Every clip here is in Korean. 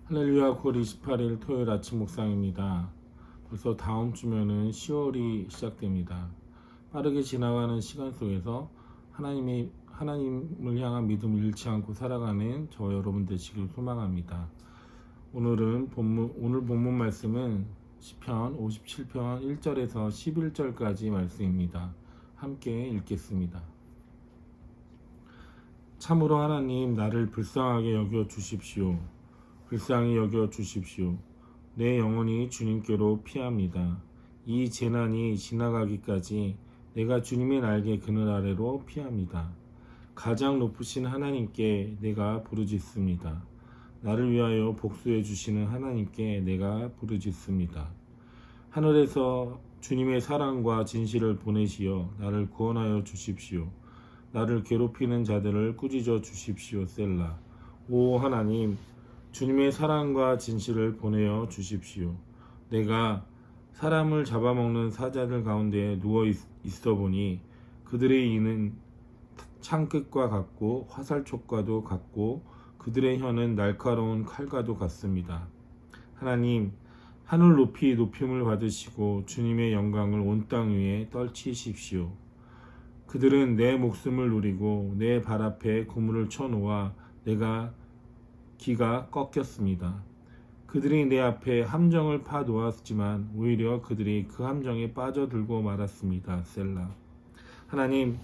할렐루야. 9월 28일 토요일 아침 묵상입니다. 벌써 다음 주면은 10월이 시작됩니다. 빠르게 지나가는 시간 속에서 하나님을 향한 믿음을 잃지 않고 살아가는 저와 여러분 되시길 소망합니다. 오늘 본문 말씀은 시편 57편 1절에서 11절까지 말씀입니다. 함께 읽겠습니다. 참으로 하나님, 나를 불쌍하게 여겨 주십시오. 불쌍히 여겨 주십시오. 내 영혼이 주님께로 피합니다. 이 재난이 지나가기까지 내가 주님의 날개 그늘 아래로 피합니다. 가장 높으신 하나님께 내가 부르짖습니다. 나를 위하여 복수해 주시는 하나님께 내가 부르짖습니다. 하늘에서 주님의 사랑과 진실을 보내시어 나를 구원하여 주십시오. 나를 괴롭히는 자들을 꾸짖어 주십시오. 셀라. 오 하나님, 주님의 사랑과 진실을 보내어 주십시오. 내가 사람을 잡아먹는 사자들 가운데 누워 있어 보니 그들의 이는 창끝과 같고 화살촉과도 같고 그들의 혀는 날카로운 칼과도 같습니다. 하나님, 하늘 높이 높임을 받으시고 주님의 영광을 온 땅 위에 떨치십시오. 그들은 내 목숨을 누리고 내 발 앞에 그물을 쳐놓아 내가 기가 꺾였습니다. 그들이 내 앞에 함정을 파놓았지만 오히려 그들이 그 함정에 빠져들고 말았습니다. 셀라. 하나님,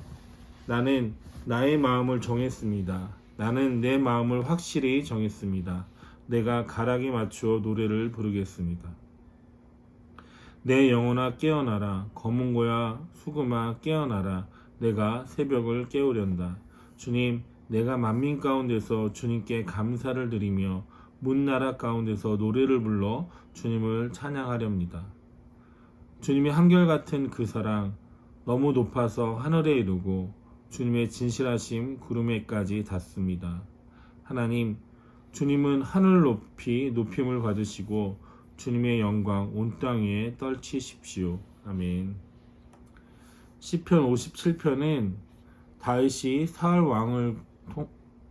나는 나의 마음을 정했습니다. 나는 내 마음을 확실히 정했습니다. 내가 가락에 맞추어 노래를 부르겠습니다. 내 영혼아 깨어나라. 검은 고야 수금아 깨어나라. 내가 새벽을 깨우련다. 주님, 내가 만민 가운데서 주님께 감사를 드리며 문나라 가운데서 노래를 불러 주님을 찬양하렵니다. 주님의 한결같은 그 사랑 너무 높아서 하늘에 이르고 주님의 진실하심 구름에까지 닿습니다. 하나님, 주님은 하늘 높이 높임을 받으시고 주님의 영광 온 땅 위에 떨치십시오. 아멘. 시편 57편은 다윗이 사울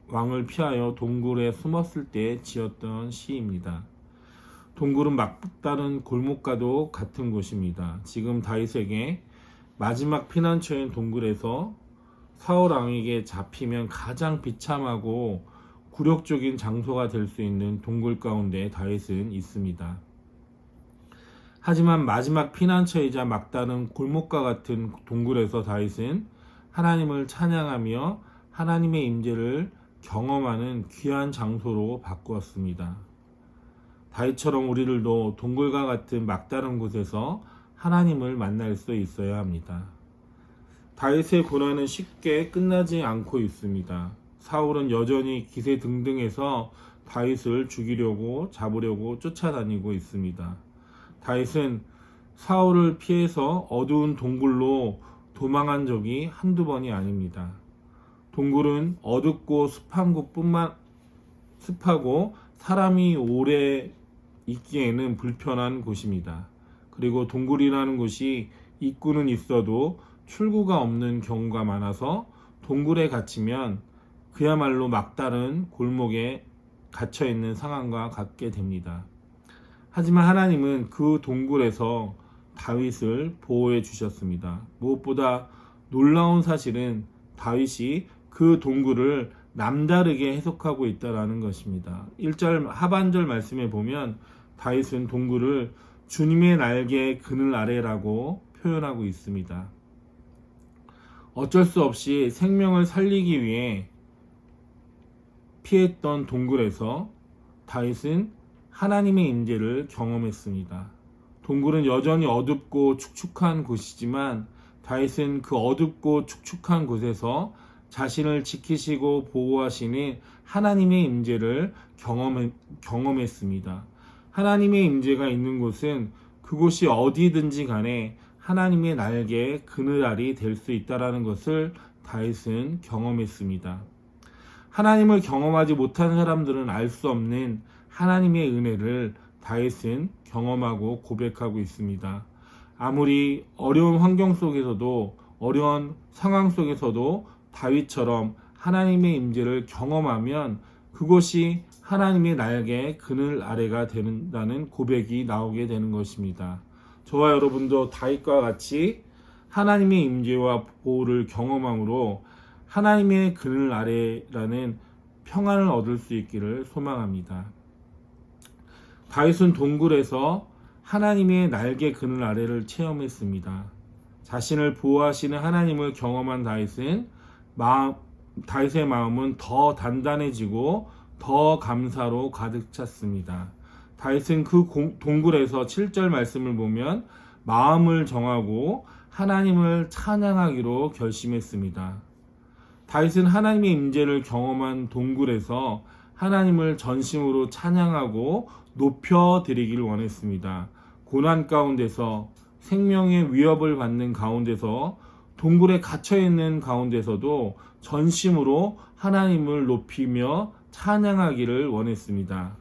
왕을 피하여 동굴에 숨었을 때 지었던 시입니다. 동굴은 막다른 골목과도 같은 곳입니다. 지금 다윗에게 마지막 피난처인 동굴에서 사울 왕에게 잡히면 가장 비참하고 굴욕적인 장소가 될 수 있는 동굴 가운데 다윗은 있습니다. 하지만 마지막 피난처이자 막다른 골목과 같은 동굴에서 다윗은 하나님을 찬양하며 하나님의 임재를 경험하는 귀한 장소로 바꾸었습니다. 다윗처럼 우리들도 동굴과 같은 막다른 곳에서 하나님을 만날 수 있어야 합니다. 다윗의 고난은 쉽게 끝나지 않고 있습니다. 사울은 여전히 기세등등해서 다윗을 죽이려고 잡으려고 쫓아다니고 있습니다. 다윗은 사울을 피해서 어두운 동굴로 도망한 적이 한두 번이 아닙니다. 동굴은 어둡고 습하고 사람이 오래 있기에는 불편한 곳입니다. 그리고 동굴이라는 곳이 입구는 있어도 출구가 없는 경우가 많아서 동굴에 갇히면 그야말로 막다른 골목에 갇혀있는 상황과 같게 됩니다. 하지만 하나님은 그 동굴에서 다윗을 보호해 주셨습니다. 무엇보다 놀라운 사실은 다윗이 그 동굴을 남다르게 해석하고 있다는 것입니다. 1절 하반절 말씀에 보면 다윗은 동굴을 주님의 날개 그늘 아래라고 표현하고 있습니다. 어쩔 수 없이 생명을 살리기 위해 피했던 동굴에서 다윗은 하나님의 임재를 경험했습니다. 동굴은 여전히 어둡고 축축한 곳이지만 다윗은 그 어둡고 축축한 곳에서 자신을 지키시고 보호하시는 하나님의 임재를 경험했습니다. 하나님의 임재가 있는 곳은 그곳이 어디든지 간에 하나님의 날개에 그늘알이 될 수 있다는 것을 다윗은 경험했습니다. 하나님을 경험하지 못한 사람들은 알 수 없는 하나님의 은혜를 다윗은 경험하고 고백하고 있습니다. 아무리 어려운 환경 속에서도 어려운 상황 속에서도 다윗처럼 하나님의 임재를 경험하면 그것이 하나님의 날개 그늘 아래가 된다는 고백이 나오게 되는 것입니다. 저와 여러분도 다윗과 같이 하나님의 임재와 보호를 경험함으로 하나님의 그늘 아래라는 평안을 얻을 수 있기를 소망합니다. 다윗은 동굴에서 하나님의 날개 그늘 아래를 체험했습니다. 자신을 보호하시는 하나님을 경험한 다윗의 마음은 더 단단해지고 더 감사로 가득 찼습니다. 다윗은 그 동굴에서 7절 말씀을 보면 마음을 정하고 하나님을 찬양하기로 결심했습니다. 다윗은 하나님의 임재를 경험한 동굴에서 하나님을 전심으로 찬양하고 높여드리기를 원했습니다. 고난 가운데서 생명의 위협을 받는 가운데서 동굴에 갇혀있는 가운데서도 전심으로 하나님을 높이며 찬양하기를 원했습니다.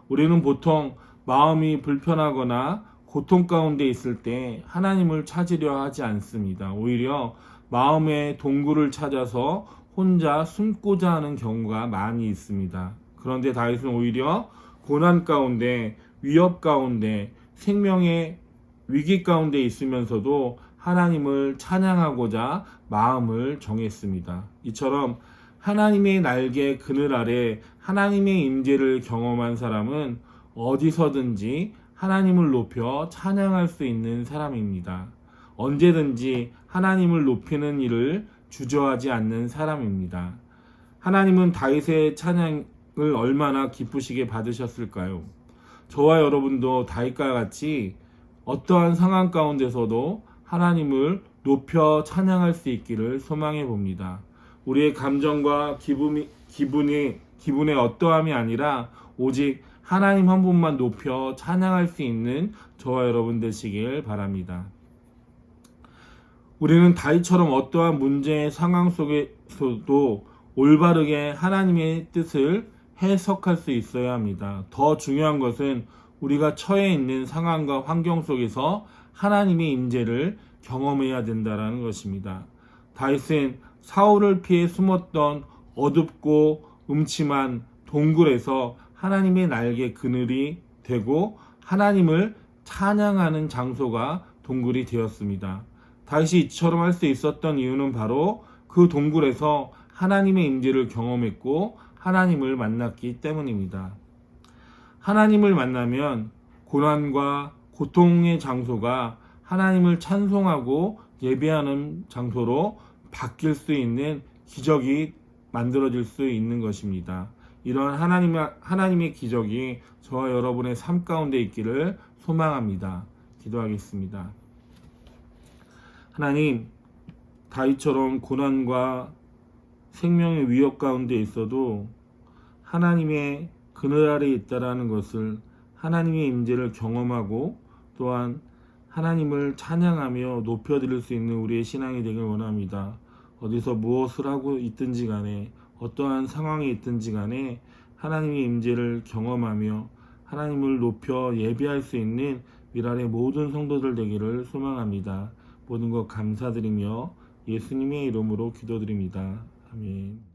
우리는 보통 마음이 불편하거나 고통 가운데 있을 때 하나님을 찾으려 하지 않습니다. 오히려 마음의 동굴을 찾아서 혼자 숨고자 하는 경우가 많이 있습니다. 그런데 다윗은 오히려 고난 가운데, 위협 가운데, 생명의 위기 가운데 있으면서도 하나님을 찬양하고자 마음을 정했습니다. 이처럼 하나님의 날개 그늘 아래 하나님의 임재를 경험한 사람은 어디서든지 하나님을 높여 찬양할 수 있는 사람입니다. 언제든지 하나님을 높이는 일을 주저하지 않는 사람입니다. 하나님은 다윗의 찬양을 얼마나 기쁘시게 받으셨을까요? 저와 여러분도 다윗과 같이 어떠한 상황 가운데서도 하나님을 높여 찬양할 수 있기를 소망해 봅니다. 우리의 감정과 기분의 어떠함이 아니라 오직 하나님 한 분만 높여 찬양할 수 있는 저와 여러분 되시길 바랍니다. 우리는 다윗처럼 어떠한 문제의 상황 속에서도 올바르게 하나님의 뜻을 해석할 수 있어야 합니다. 더 중요한 것은 우리가 처해 있는 상황과 환경 속에서 하나님의 임재를 경험해야 된다는 것입니다. 다윗은 사울을 피해 숨었던 어둡고 음침한 동굴에서 하나님의 날개 그늘이 되고 하나님을 찬양하는 장소가 동굴이 되었습니다. 다윗이 이처럼 할 수 있었던 이유는 바로 그 동굴에서 하나님의 임재를 경험했고 하나님을 만났기 때문입니다. 하나님을 만나면 고난과 고통의 장소가 하나님을 찬송하고 예배하는 장소로 바뀔 수 있는 기적이 만들어질 수 있는 것입니다. 이런 하나님의 기적이 저와 여러분의 삶 가운데 있기를 소망합니다. 기도하겠습니다. 하나님, 다윗처럼 고난과 생명의 위협 가운데 있어도 하나님의 그늘 아래 있다라는 것을, 하나님의 임재를 경험하고 또한 하나님을 찬양하며 높여드릴 수 있는 우리의 신앙이 되길 원합니다. 어디서 무엇을 하고 있든지 간에, 어떠한 상황이 있든지 간에 하나님의 임재를 경험하며 하나님을 높여 예배할 수 있는 미랄의 모든 성도들 되기를 소망합니다. 모든 것 감사드리며 예수님의 이름으로 기도드립니다. 아멘.